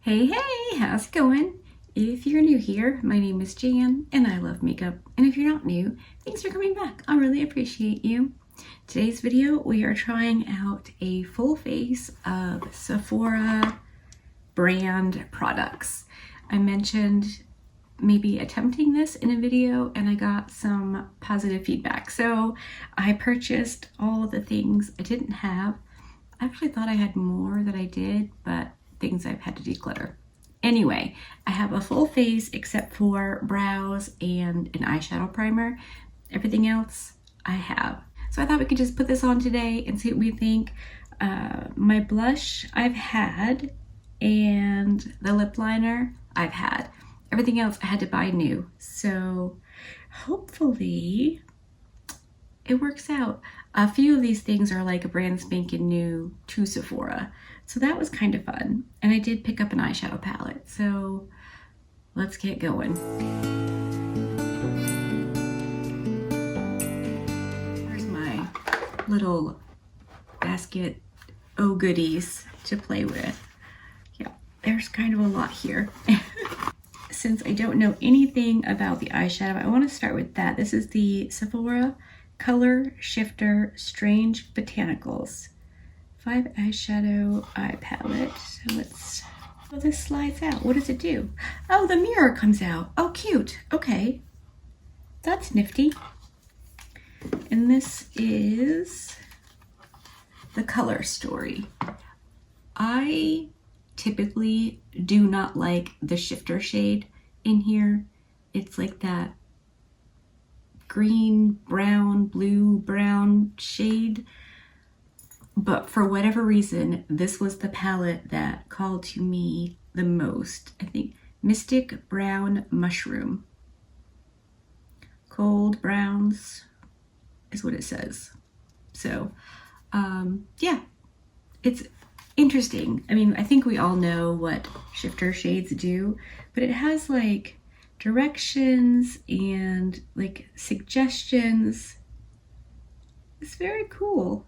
Hey, hey, how's it going? If you're new here, my name is Jan and I love makeup. And if you're not new, thanks for coming back. I really appreciate you. Today's video, we are trying out a full face of Sephora brand products. I mentioned maybe attempting this in a video and I got some positive feedback. So I purchased all of the things I didn't have. I actually thought I had more than I did, but things I've had to declutter. Anyway, I have a full face except for brows and an eyeshadow primer. Everything else I have. So I thought we could just put this on today and see what we think. My blush I've had and the lip liner I've had. Everything else I had to buy new. So hopefully it works out. A few of these things are like a brand spanking new to Sephora. So that was kind of fun. And I did pick up an eyeshadow palette. So let's get going. Here's my little basket oh goodies to play with. Yeah, there's kind of a lot here. Since I don't know anything about the eyeshadow, I want to start with that. This is the Sephora Color Shifter Strange Botanicals 5 eyeshadow eye palette. So let's, oh, this slides out. What does it do? Oh, the mirror comes out. Oh, cute. Okay. That's nifty. And this is the color story. I typically do not like the shifter shade in here. It's like that green, brown, blue, brown shade. But for whatever reason, this was the palette that called to me the most. I think Mystic Brown Mushroom. Cold browns is what it says. So, yeah, it's interesting. I mean, I think we all know what shifter shades do, but it has like directions and like suggestions. It's very cool.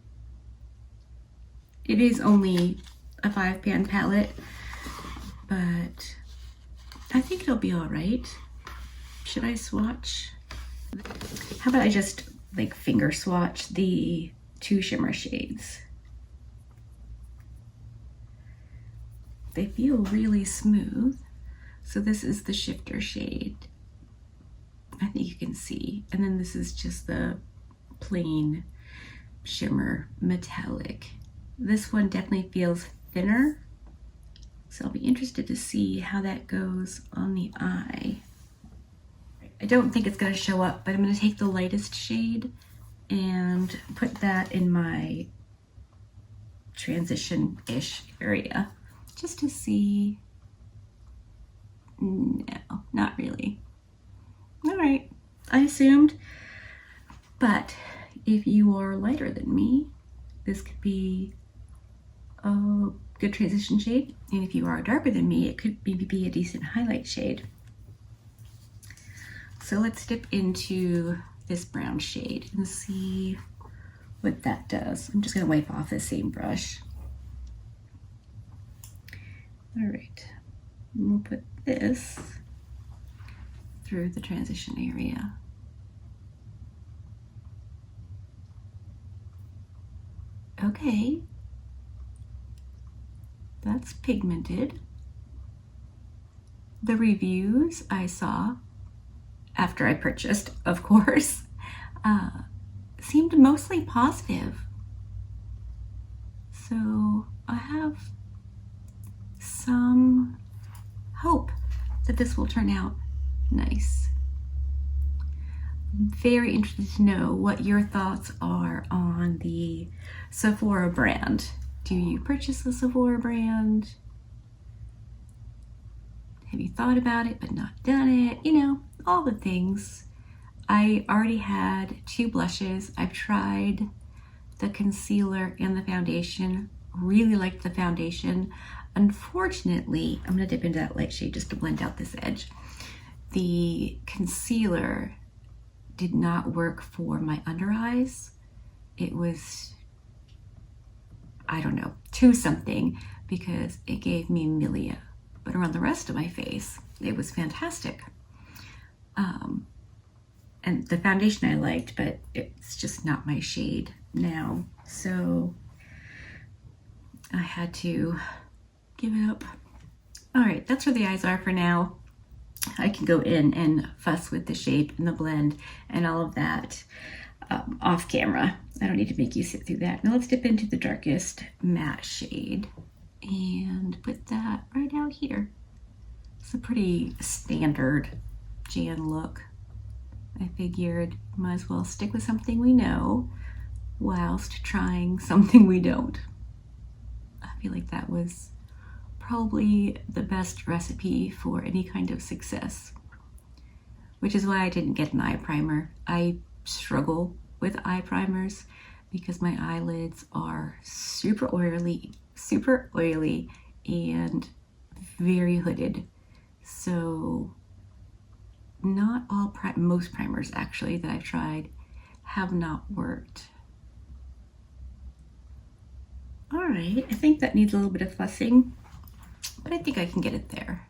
It is only a 5-pan palette, but I think it'll be all right. Should I swatch? How about I just like finger swatch the 2 shimmer shades? They feel really smooth. So this is the shifter shade. I think you can see. And then this is just the plain shimmer metallic. This one definitely feels thinner. So I'll be interested to see how that goes on the eye. I don't think it's gonna show up, but I'm gonna take the lightest shade and put that in my transition-ish area just to see. No, not really. All right, I assumed. But if you are lighter than me, this could be a good transition shade. And if you are darker than me, it could maybe be a decent highlight shade. So let's dip into this brown shade and see what that does. I'm just gonna wipe off the same brush. All right, and we'll put this through the transition area. Okay, that's pigmented. The reviews I saw after I purchased, of course, seemed mostly positive. So I have some hope that this will turn out nice. I'm very interested to know what your thoughts are on the Sephora brand. Do you purchase the Sephora brand? Have you thought about it but not done it? You know, all the things. I already had 2 blushes. I've tried the concealer and the foundation. Really liked the foundation. Unfortunately, I'm gonna dip into that light shade just to blend out this edge. The concealer did not work for my under eyes. It was, I don't know, 2 something because it gave me milia. but around the rest of my face, it was fantastic. And the foundation I liked, but it's just not my shade now. So I had to give it up. All right, that's where the eyes are for now. I can go in and fuss with the shape and the blend and all of that off camera. I don't need to make you sit through that. Now let's dip into the darkest matte shade and put that right out here. It's a pretty standard Jan look. I figured might as well stick with something we know whilst trying something we don't. I feel like that was probably the best recipe for any kind of success, which is why I didn't get an eye primer. I struggle with eye primers because my eyelids are super oily and very hooded. So not all, most primers actually that I've tried have not worked. All right, I think that needs a little bit of fussing, but I think I can get it there.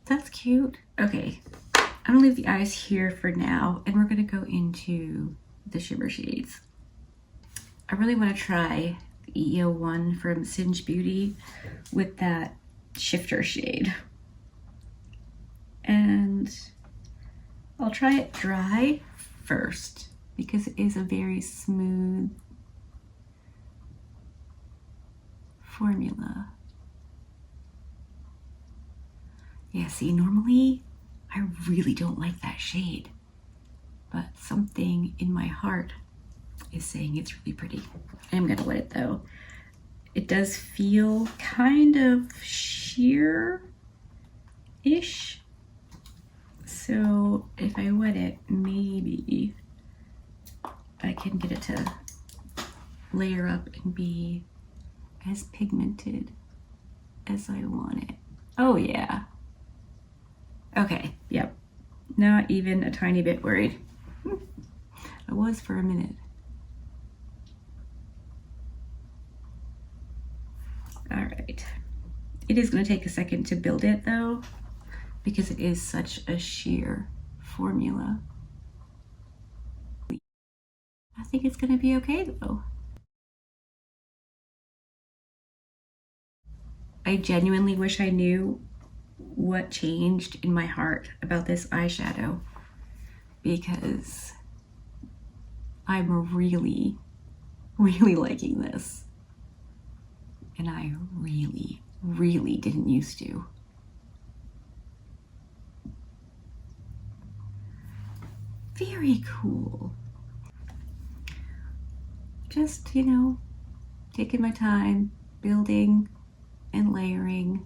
That's cute. Okay, I'm gonna leave the eyes here for now, and we're gonna go into the shimmer shades. I really want to try the EO1 from Singe Beauty with that shifter shade. And I'll try it dry first because it is a very smooth formula. Yeah, see, normally I really don't like that shade, but something in my heart is saying it's really pretty. I am gonna wet it though. It does feel kind of sheer-ish. So if I wet it, maybe I can get it to layer up and be as pigmented as I want it. Oh yeah. Okay, yep. Not even a tiny bit worried. I was for a minute. All right. It is going to take a second to build it though, because it is such a sheer formula. I think it's going to be okay though. I genuinely wish I knew what changed in my heart about this eyeshadow, because I'm really liking this. And I really didn't used to. Very cool. Just, you know, taking my time, building and layering.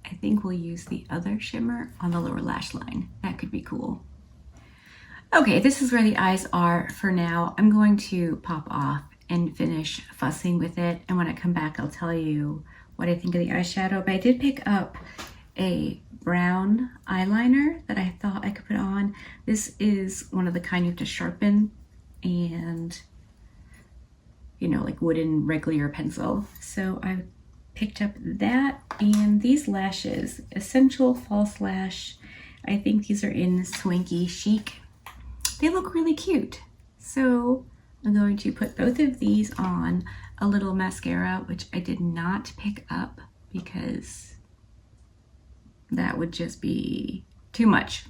I think we'll use the other shimmer on the lower lash line. That could be cool. Okay, this is where the eyes are for now. I'm going to pop off and finish fussing with it. And when I come back, I'll tell you what I think of the eyeshadow. But I did pick up a brown eyeliner that I thought I could put on. This is one of the kind you have to sharpen and, you know, like wooden regular pencil. So I picked up that and these lashes, Essential False Lash. I think these are in Swanky Chic. They look really cute. So I'm going to put both of these on a little mascara, which I did not pick up because that would just be too much.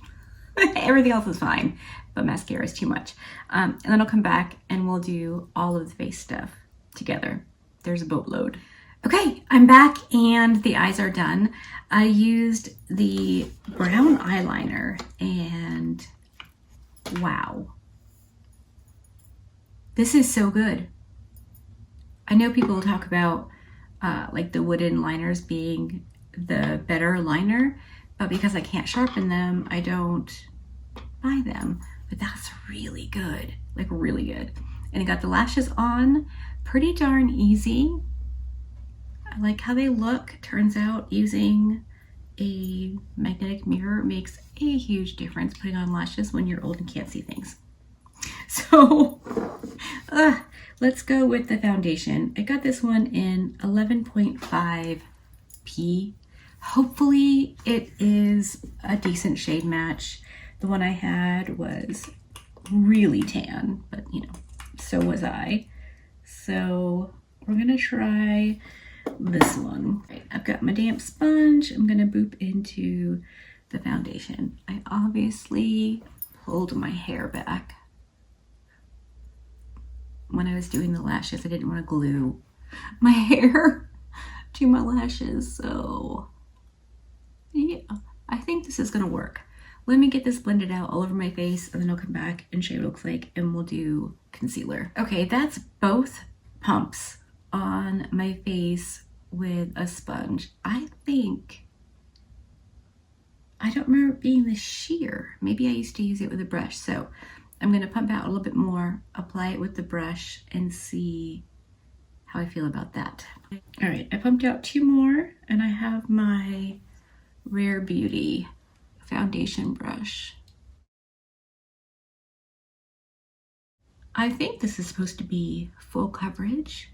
Everything else is fine, but mascara is too much. And then I'll come back and we'll do all of the face stuff together. There's a boatload. Okay, I'm back and the eyes are done. I used the brown eyeliner and wow. This is so good. I know people talk about like the wooden liners being the better liner, but because I can't sharpen them, I don't buy them. But that's really good, like really good. And I got the lashes on pretty darn easy. I like how they look. Turns out using a magnetic mirror makes a huge difference putting on lashes when you're old and can't see things. So let's go with the foundation. I got this one in 11.5p. Hopefully it is a decent shade match. The one I had was really tan, but you know, so was I. So we're gonna try this one. Right, I've got my damp sponge. I'm gonna boop into the foundation. I obviously pulled my hair back. When I was doing the lashes, I didn't want to glue my hair to my lashes, so yeah, I think this is gonna work. Let me get this blended out all over my face, and then I'll come back and show you what it looks like, and we'll do concealer. Okay, that's both pumps on my face with a sponge. I don't remember it being the sheer. Maybe I used to use it with a brush, so I'm gonna pump out a little bit more, apply it with the brush, and see how I feel about that. All right, I pumped out 2 more, and I have my Rare Beauty foundation brush. I think this is supposed to be full coverage.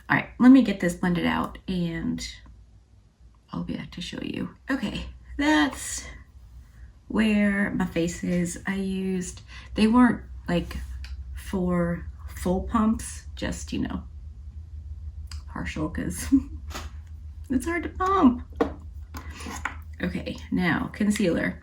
All right, let me get this blended out and I'll be back to show you. Okay, that's where my face is. They weren't like for full pumps, just, you know, partial, because it's hard to pump. Okay, now concealer.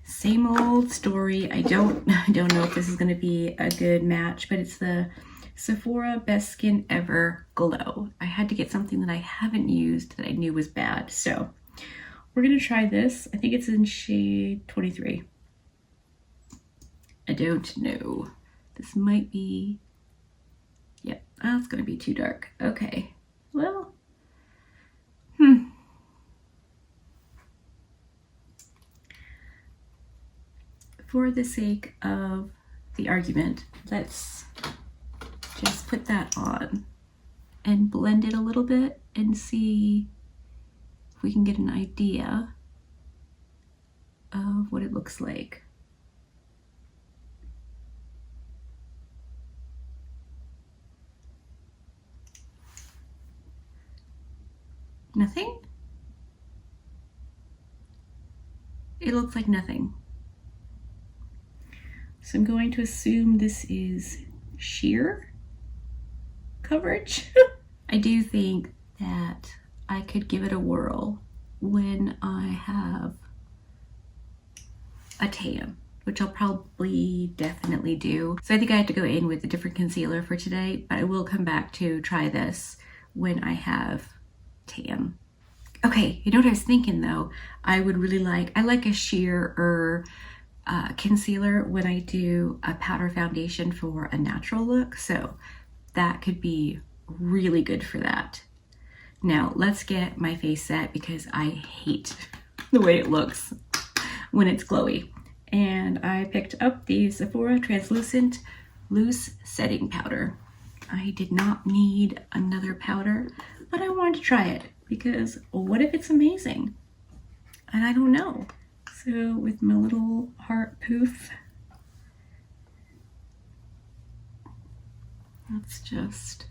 Same old story. I don't know if this is gonna be a good match, but it's the Sephora Best Skin Ever Glow. I had to get something that I haven't used that I knew was bad. So we're gonna try this. I think it's in shade 23. I don't know. This might be, yep, that's gonna be too dark. Okay, well, for the sake of the argument, let's just put that on and blend it a little bit and see if we can get an idea of what it looks like. Nothing? It looks like nothing. So I'm going to assume this is sheer coverage. I do think that I could give it a whirl when I have a tan, which I'll probably definitely do. So I think I have to go in with a different concealer for today, but I will come back to try this when I have tan. Okay, you know what I was thinking though? I like a sheer concealer when I do a powder foundation for a natural look, so that could be really good for that. Now let's get my face set because I hate the way it looks when it's glowy. And I picked up the Sephora Translucent Loose Setting Powder. I did not need another powder, but I wanted to try it because what if it's amazing? And I don't know. So with my little heart poof, let's just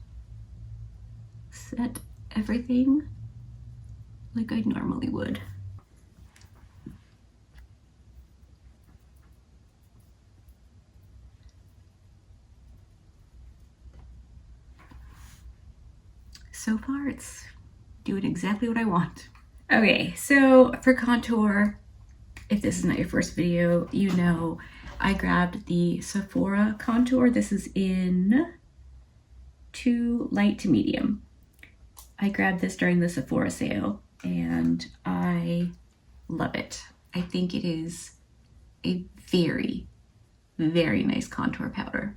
set everything like I normally would. So far it's doing exactly what I want. Okay, so for contour, if this is not your first video, you know I grabbed the Sephora contour. This is in 2 light to medium. I grabbed this during the Sephora sale and I love it. I think it is a very, very nice contour powder.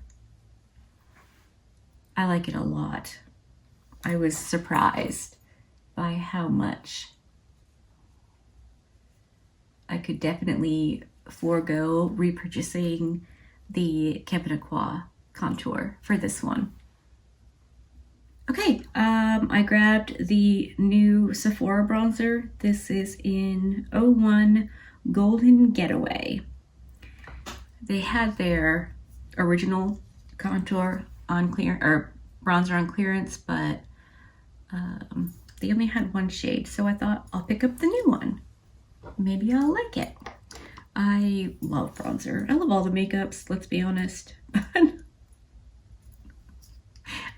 I like it a lot. I was surprised by how much. I could definitely forego repurchasing the Camp Aqua contour for this one. Okay, I grabbed the new Sephora bronzer. This is in 01 Golden Getaway. They had their original contour on clear or bronzer on clearance, but they only had one shade, so I thought I'll pick up the new one. Maybe I'll like it. I love bronzer. I love all the makeups, let's be honest.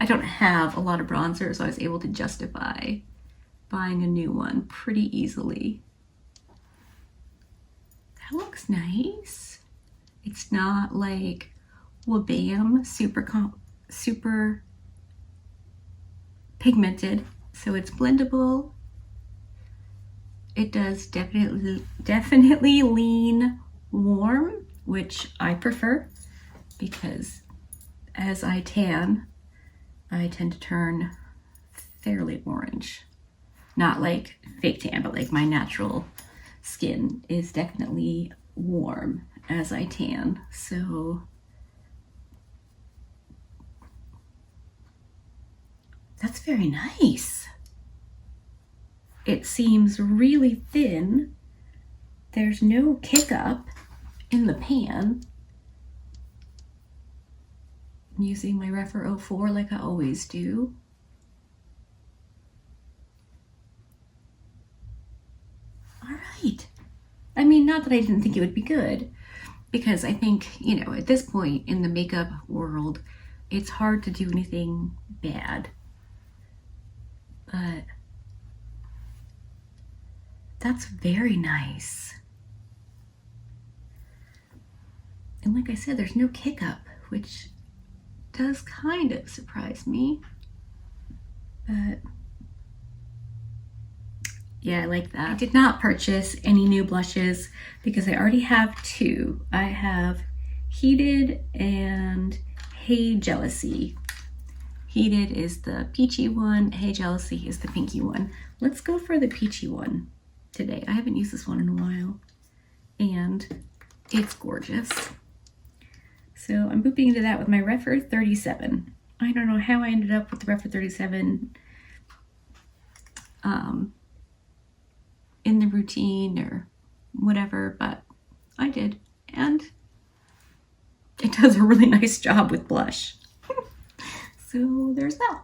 I don't have a lot of bronzer, so I was able to justify buying a new one pretty easily. That looks nice. It's not like wha-bam, super pigmented, so it's blendable. It does definitely lean warm, which I prefer because as I tan, I tend to turn fairly orange. Not like fake tan, but like my natural skin is definitely warm as I tan. So that's very nice. It seems really thin. There's no kick up in the pan. I'm using my Rephr 04 like I always do. All right. I mean, not that I didn't think it would be good, because I think, you know, at this point in the makeup world, it's hard to do anything bad. But that's very nice. And like I said, there's no kick up, which does kind of surprise me. But yeah, I like that. I did not purchase any new blushes because I already have two. I have Heated and Hey Jealousy. Heated is the peachy one, Hey Jealousy is the pinky one. Let's go for the peachy one today. I haven't used this one in a while, and it's gorgeous. So I'm booping into that with my Rephr 37. I don't know how I ended up with the Rephr 37 in the routine or whatever, but I did, and it does a really nice job with blush. So there's that.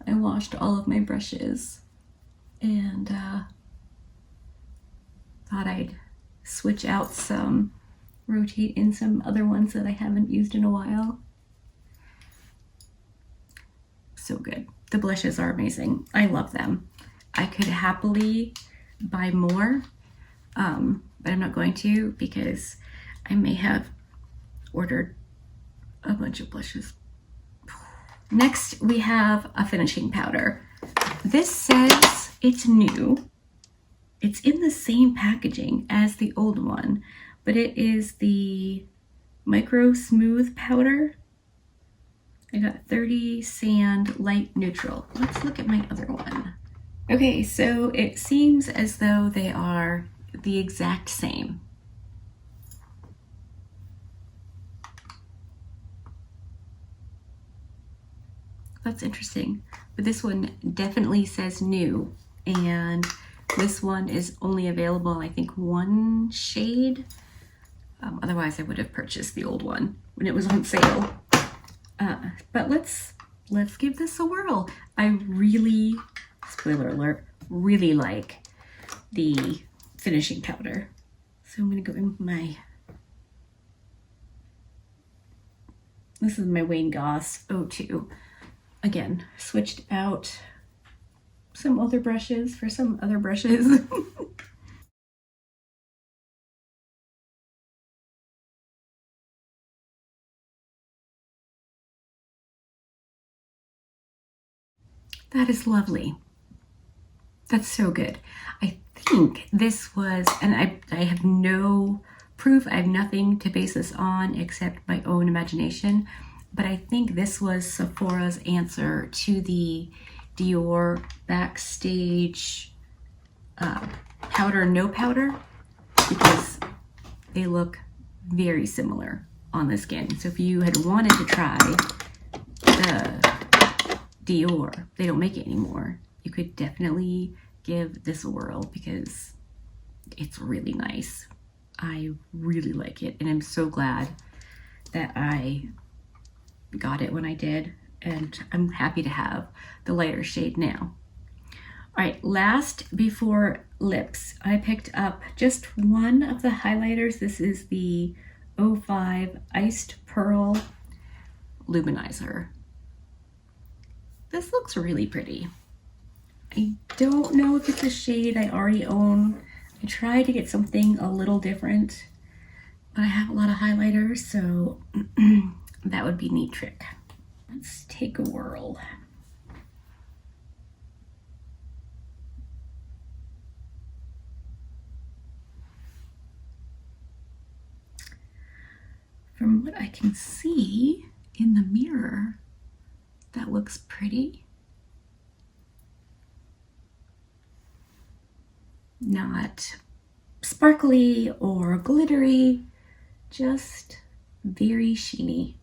I washed all of my brushes and thought I'd switch out some, rotate in some other ones that I haven't used in a while. So good. The blushes are amazing. I love them. I could happily buy more, but I'm not going to because I may have ordered a bunch of blushes. Next, we have a finishing powder. This says it's new. It's in the same packaging as the old one, but it is the Micro Smooth Powder. I got 30 Sand Light Neutral. Let's look at my other one. Okay, so it seems as though they are the exact same. That's interesting. But this one definitely says new, and this one is only available in I think one shade. Otherwise I would have purchased the old one when it was on sale. But let's give this a whirl. I really, spoiler alert, really like the finishing powder. So I'm gonna go in with my, this is my Wayne Goss 02. Again, switched out some other brushes for some other brushes. That is lovely. That's so good. I think this was, and I have no proof, I have nothing to base this on except my own imagination, but I think this was Sephora's answer to the Dior Backstage powder no powder, because they look very similar on the skin. So if you had wanted to try the Dior. They don't make it anymore. You could definitely give this a whirl because it's really nice. I really like it, and I'm so glad that I got it when I did, and I'm happy to have the lighter shade now. All right, last before lips, I picked up just one of the highlighters. This is the 05 Iced Pearl Luminizer. This looks really pretty. I don't know if it's a shade I already own. I tried to get something a little different, but I have a lot of highlighters, so that would be a neat trick. Let's take a whirl. From what I can see in the mirror, that looks pretty. Not sparkly or glittery, just very sheeny.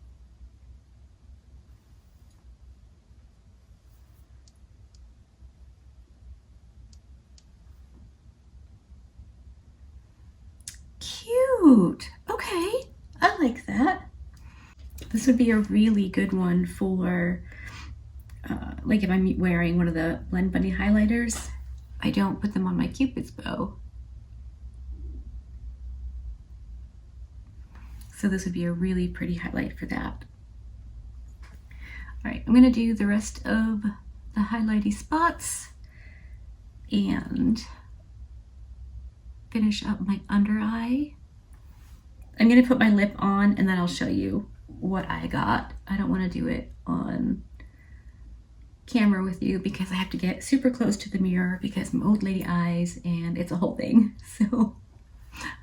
Cute. Okay, I like that. This would be a really good one for like if I'm wearing one of the Blend Bunny highlighters. I don't put them on my Cupid's bow. So this would be a really pretty highlight for that. All right, I'm gonna do the rest of the highlighty spots and finish up my under eye. I'm gonna put my lip on and then I'll show you what I got. I don't wanna do it on camera with you because I have to get super close to the mirror because I'm old lady eyes and it's a whole thing. So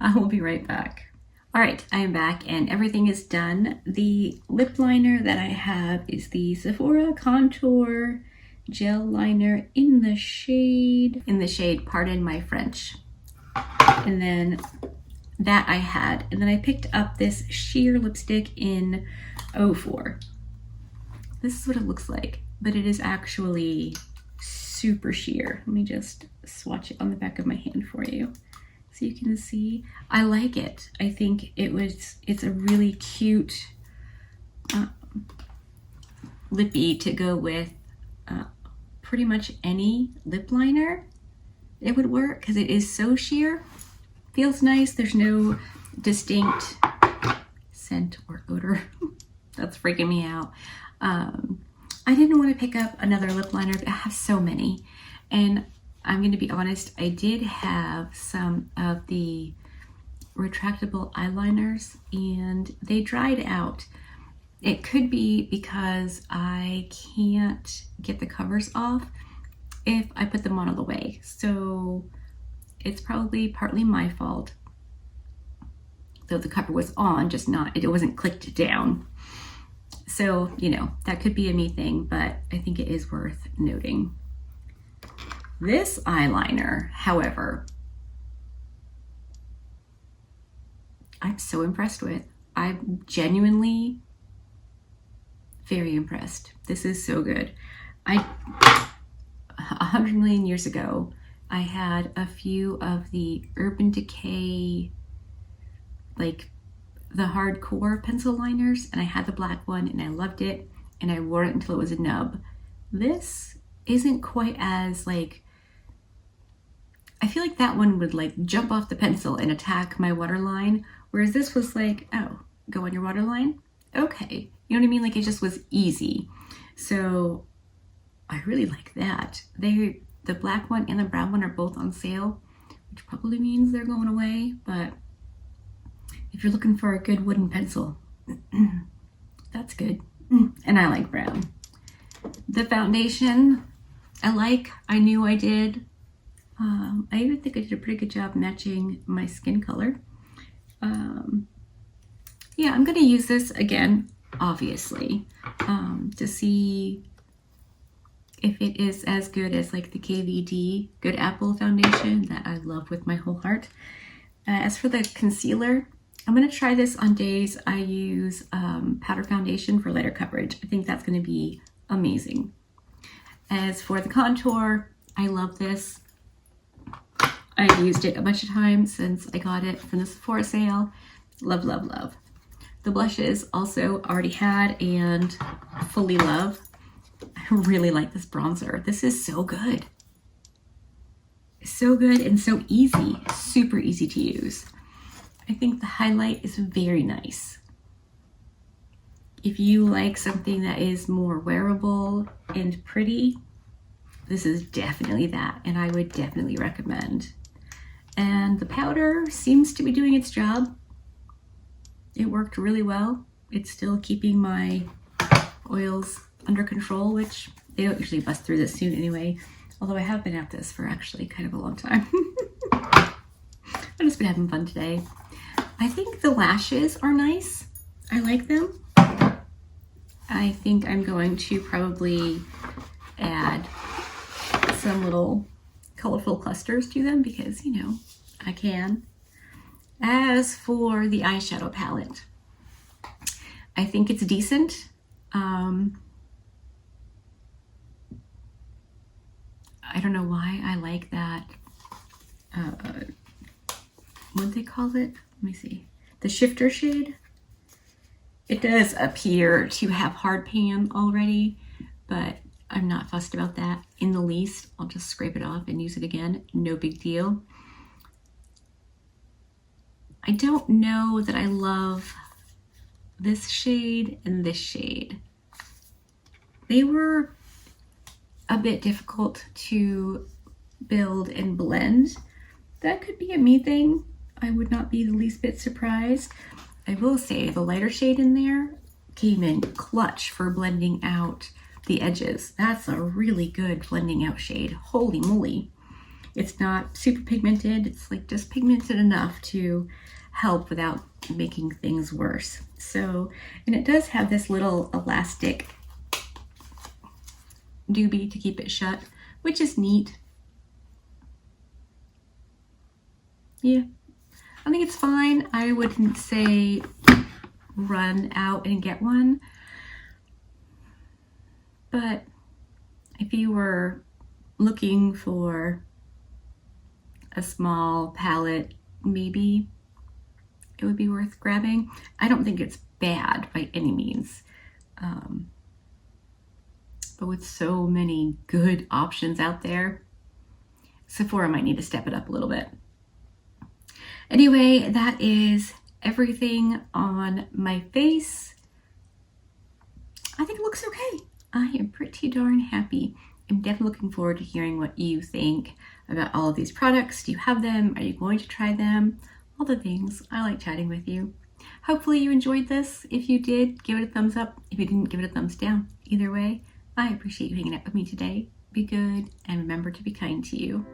I will be right back. All right, I am back and everything is done. The lip liner that I have is the Sephora Contour Gel Liner in the shade, Pardon My French. And then that I had. And then I picked up this sheer lipstick in 04. This is what it looks like, but it is actually super sheer. Let me just swatch it on the back of my hand for you so you can see. I like it. I think it's a really cute lippy to go with pretty much any lip liner. It would work because it is so sheer. Feels nice. There's no distinct scent or odor. That's freaking me out. I didn't want to pick up another lip liner, but I have so many. And I'm going to be honest, I did have some of the retractable eyeliners and they dried out. It could be because I can't get the covers off if I put them on all the way. So it's probably partly my fault. Though the cover was on, just not, it wasn't clicked down. So, you know, that could be a me thing, but I think it is worth noting. This eyeliner, however, I'm so impressed with. I'm genuinely very impressed. This is so good. 100 million years ago, I had a few of the Urban Decay, like the hardcore pencil liners, and I had the black one and I loved it and I wore it until it was a nub. This isn't quite as like, I feel like that one would like jump off the pencil and attack my waterline, whereas this was like, oh, go on your waterline? Okay. You know what I mean? Like it just was easy. So I really like that. The black one and the brown one are both on sale, which probably means they're going away, but if you're looking for a good wooden pencil, that's good. And I like brown. The foundation, I knew I did. I even think I did a pretty good job matching my skin color. Yeah, I'm gonna use this again, obviously, to see if it is as good as like the KVD Good Apple foundation that I love with my whole heart. As for the concealer, I'm gonna try this on days I use powder foundation for lighter coverage. I think that's gonna be amazing. As for the contour, I love this. I've used it a bunch of times since I got it from the Sephora sale. Love, love, love. The blushes also already had and fully love. I really like this bronzer. This is so good. So good and so easy. Super easy to use. I think the highlight is very nice. If you like something that is more wearable and pretty, this is definitely that, and I would definitely recommend. And the powder seems to be doing its job. It worked really well. It's still keeping my oils under control, which they don't usually bust through this soon anyway. Although I have been at this for actually kind of a long time. I've just been having fun today. I think the lashes are nice. I like them. I think I'm going to probably add some little colorful clusters to them because, you know, I can. As for the eyeshadow palette, I think it's decent. I don't know why I like that, what do they call it? Let me see. The shifter shade. It does appear to have hard pan already, but I'm not fussed about that in the least. I'll just scrape it off and use it again. No big deal. I don't know that I love this shade and this shade. They were a bit difficult to build and blend. That could be a me thing. I would not be the least bit surprised. I will say the lighter shade in there came in clutch for blending out the edges. That's a really good blending out shade. Holy moly. It's not super pigmented. It's like just pigmented enough to help without making things worse. So, and it does have this little elastic doobie to keep it shut, which is neat. Yeah, I think it's fine. I wouldn't say run out and get one, but if you were looking for a small palette, maybe it would be worth grabbing. I don't think it's bad by any means. But with so many good options out there, Sephora might need to step it up a little bit. Anyway, that is everything on my face. I think it looks okay. I am pretty darn happy. I'm definitely looking forward to hearing what you think about all of these products. Do you have them? Are you going to try them? All the things. I like chatting with you. Hopefully you enjoyed this. If you did, give it a thumbs up. If you didn't, give it a thumbs down. Either way, I appreciate you hanging out with me today. Be good and remember to be kind to you.